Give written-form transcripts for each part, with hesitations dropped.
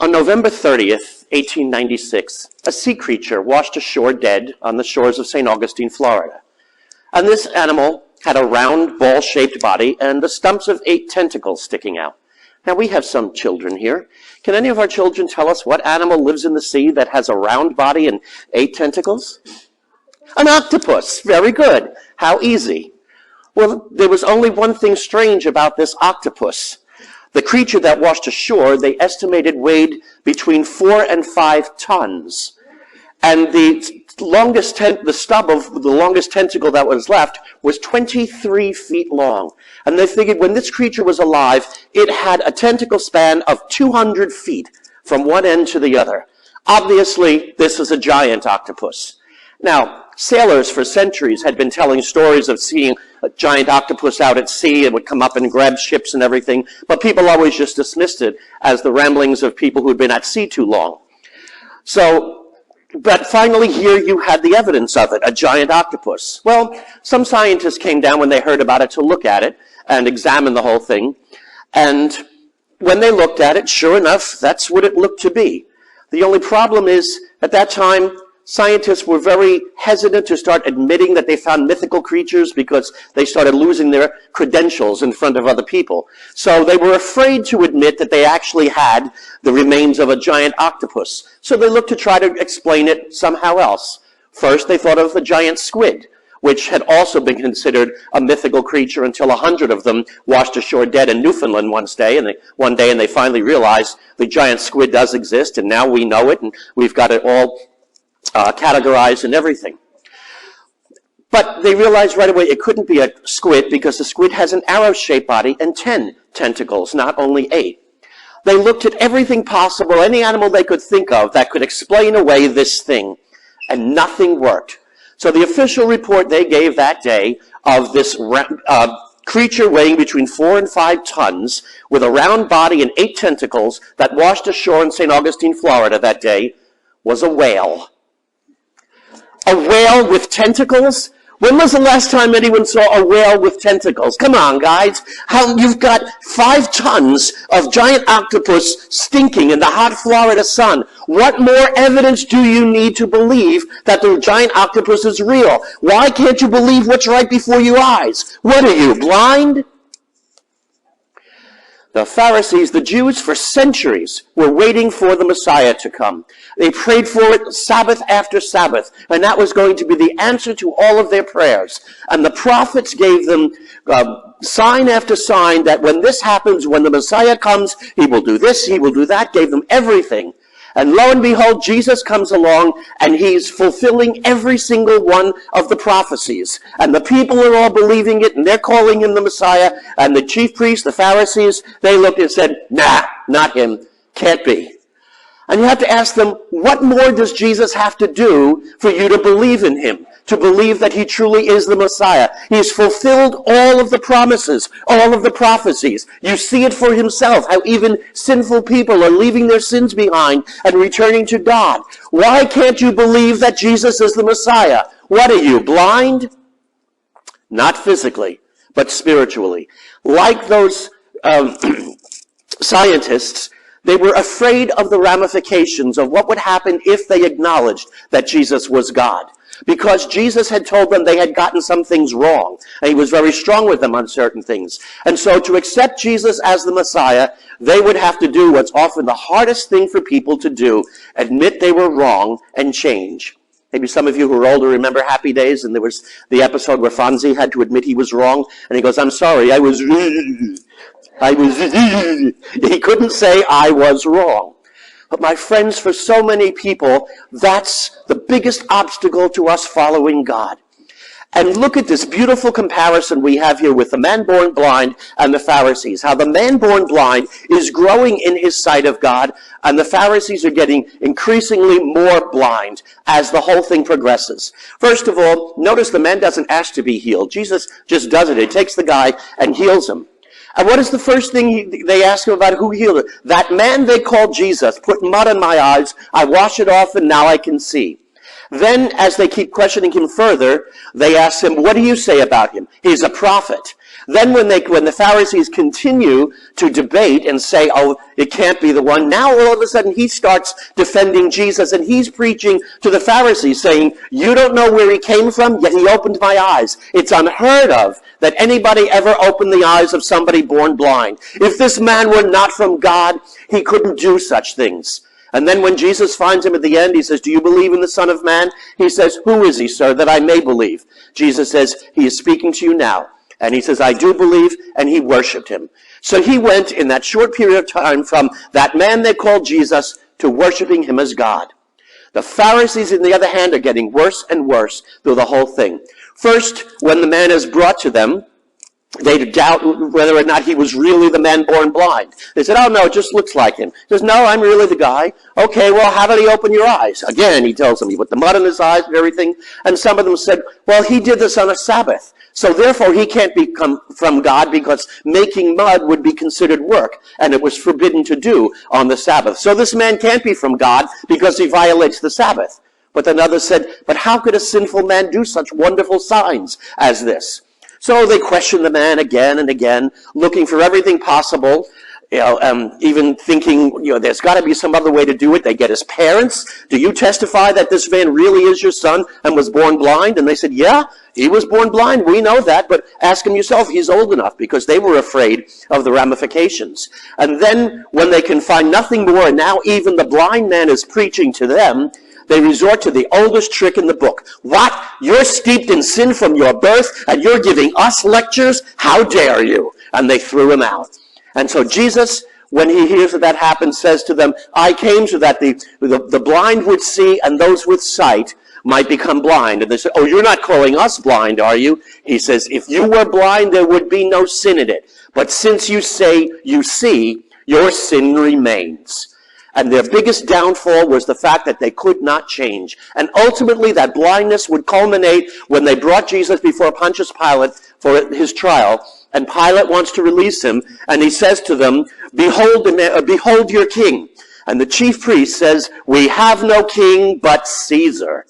On November 30th, 1896, a sea creature washed ashore dead on the shores of St. Augustine, Florida. And this animal had a round, ball-shaped body and the stumps of 8 tentacles sticking out. Now, we have some children here. Can any of our children tell us what animal lives in the sea that has a round body and 8 tentacles? An octopus. Very good. How easy. Well, there was only one thing strange about this octopus. The creature that washed ashore, they estimated weighed between 4 and 5 tons. And the stub of the longest tentacle that was left was 23 feet long. And they figured when this creature was alive, it had a tentacle span of 200 feet from one end to the other. Obviously, this is a giant octopus. Now, sailors for centuries had been telling stories of seeing a giant octopus out at sea and would come up and grab ships and everything, but people always just dismissed it as the ramblings of people who had been at sea too long. But finally here you had the evidence of it, a giant octopus. Well, some scientists came down when they heard about it to look at it and examine the whole thing. And when they looked at it, sure enough, that's what it looked to be. The only problem is, at that time, scientists were very hesitant to start admitting that they found mythical creatures because they started losing their credentials in front of other people. So they were afraid to admit that they actually had the remains of a giant octopus. So they looked to try to explain it somehow else. First, they thought of the giant squid, which had also been considered a mythical creature until 100 of them washed ashore dead in Newfoundland one day, and they finally realized the giant squid does exist, and now we know it, and we've got it all categorized and everything. But they realized right away it couldn't be a squid because the squid has an arrow-shaped body and 10 tentacles, not only 8. They looked at everything possible, any animal they could think of that could explain away this thing, and nothing worked. So the official report they gave that day of this creature weighing between 4 and 5 tons with a round body and 8 tentacles that washed ashore in St. Augustine, Florida that day was a whale. A whale with tentacles? When was the last time anyone saw a whale with tentacles? Come on, guys. You've got 5 tons of giant octopus stinking in the hot Florida sun. What more evidence do you need to believe that the giant octopus is real? Why can't you believe what's right before your eyes? What are you, blind? The Pharisees, the Jews, for centuries were waiting for the Messiah to come. They prayed for it Sabbath after Sabbath, and that was going to be the answer to all of their prayers. And the prophets gave them sign after sign that when this happens, when the Messiah comes, he will do this, he will do that, gave them everything. And lo and behold, Jesus comes along, and he's fulfilling every single one of the prophecies. And the people are all believing it, and they're calling him the Messiah. And the chief priests, the Pharisees, they looked and said, nah, not him. Can't be. And you have to ask them, what more does Jesus have to do for you to believe in him? To believe that he truly is the Messiah. He's fulfilled all of the promises, all of the prophecies. You see it for himself, how even sinful people are leaving their sins behind and returning to God. Why can't you believe that Jesus is the Messiah? What are you, blind? Not physically, but spiritually. Like those scientists, they were afraid of the ramifications of what would happen if they acknowledged that Jesus was God. Because Jesus had told them they had gotten some things wrong. And he was very strong with them on certain things. And so to accept Jesus as the Messiah, they would have to do what's often the hardest thing for people to do. Admit they were wrong and change. Maybe some of you who are older remember Happy Days, and there was the episode where Fonzie had to admit he was wrong. And he goes, I'm sorry, I was... He couldn't say I was wrong. But my friends, for so many people, that's the biggest obstacle to us following God. And look at this beautiful comparison we have here with the man born blind and the Pharisees. How the man born blind is growing in his sight of God, and the Pharisees are getting increasingly more blind as the whole thing progresses. First of all, notice the man doesn't ask to be healed. Jesus just does it. He takes the guy and heals him. And what is the first thing they ask him about? Who healed him? That man they called Jesus put mud in my eyes. I wash it off and now I can see. Then, as they keep questioning him further, they ask him, what do you say about him? He's a prophet. Then when the Pharisees continue to debate and say, oh, it can't be the one, now all of a sudden he starts defending Jesus, and he's preaching to the Pharisees saying, you don't know where he came from, yet he opened my eyes. It's unheard of that anybody ever opened the eyes of somebody born blind. If this man were not from God, he couldn't do such things. And then when Jesus finds him at the end, he says, do you believe in the Son of Man? He says, who is he, sir, that I may believe? Jesus says, he is speaking to you now. And he says, I do believe, and he worshiped him. So he went in that short period of time from that man they called Jesus to worshiping him as God. The Pharisees, on the other hand, are getting worse and worse through the whole thing. First, when the man is brought to them, they doubt whether or not he was really the man born blind. They said, oh no, it just looks like him. He says, no, I'm really the guy. Okay, well, how did he open your eyes? Again, he tells them he put the mud in his eyes and everything. And some of them said, well, he did this on a Sabbath. So therefore he can't become from God because making mud would be considered work, and it was forbidden to do on the Sabbath. So this man can't be from God because he violates the Sabbath. But another said, but how could a sinful man do such wonderful signs as this? So they questioned the man again and again, looking for everything possible, even thinking, there's got to be some other way to do it. They get his parents. Do you testify that this man really is your son and was born blind? And they said, yeah, he was born blind. We know that, but ask him yourself. He's old enough, because they were afraid of the ramifications. And then when they can find nothing more, and now even the blind man is preaching to them, they resort to the oldest trick in the book. What? You're steeped in sin from your birth, and you're giving us lectures? How dare you? And they threw him out. And so Jesus, when he hears that happen, says to them, I came so that the blind would see, and those with sight might become blind. And they said, oh, you're not calling us blind, are you? He says, if you were blind, there would be no sin in it. But since you say you see, your sin remains. And their biggest downfall was the fact that they could not change. And ultimately that blindness would culminate when they brought Jesus before Pontius Pilate for his trial. And Pilate wants to release him. And he says to them, behold your king. And the chief priest says, we have no king but Caesar.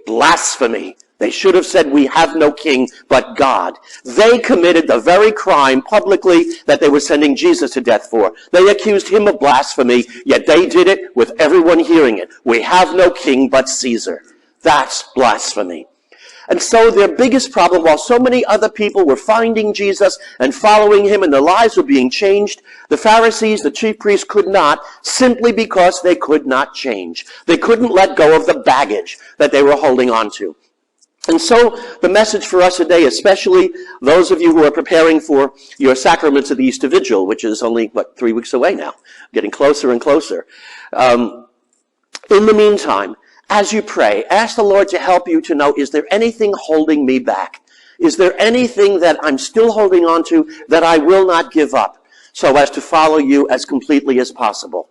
Blasphemy. They should have said, we have no king but God. They committed the very crime publicly that they were sending Jesus to death for. They accused him of blasphemy, yet they did it with everyone hearing it. We have no king but Caesar. That's blasphemy. And so their biggest problem, while so many other people were finding Jesus and following him and their lives were being changed, the Pharisees, the chief priests, could not, simply because they could not change. They couldn't let go of the baggage that they were holding on to. And so the message for us today, especially those of you who are preparing for your sacraments of the Easter Vigil, which is only, 3 weeks away now, getting closer and closer. In the meantime, as you pray, ask the Lord to help you to know, is there anything holding me back? Is there anything that I'm still holding on to that I will not give up so as to follow you as completely as possible?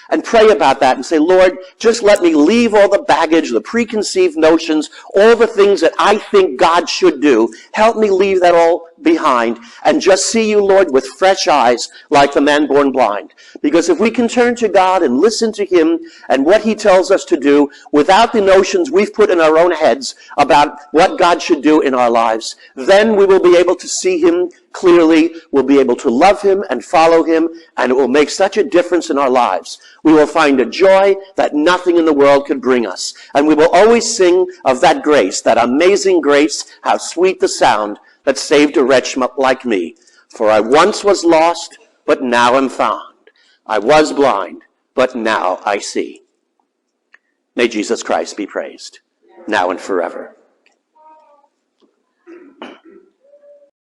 And pray about that and say, Lord, just let me leave all the baggage, the preconceived notions, all the things that I think God should do. Help me leave that all behind and just see you, Lord, with fresh eyes like the man born blind. Because if we can turn to God and listen to him and what he tells us to do without the notions we've put in our own heads about what God should do in our lives, then we will be able to see him clearly, we'll be able to love him and follow him, and it will make such a difference in our lives. We will find a joy that nothing in the world could bring us. And we will always sing of that grace, that amazing grace, how sweet the sound that saved a wretch like me. For I once was lost, but now am found. I was blind, but now I see. May Jesus Christ be praised, now and forever.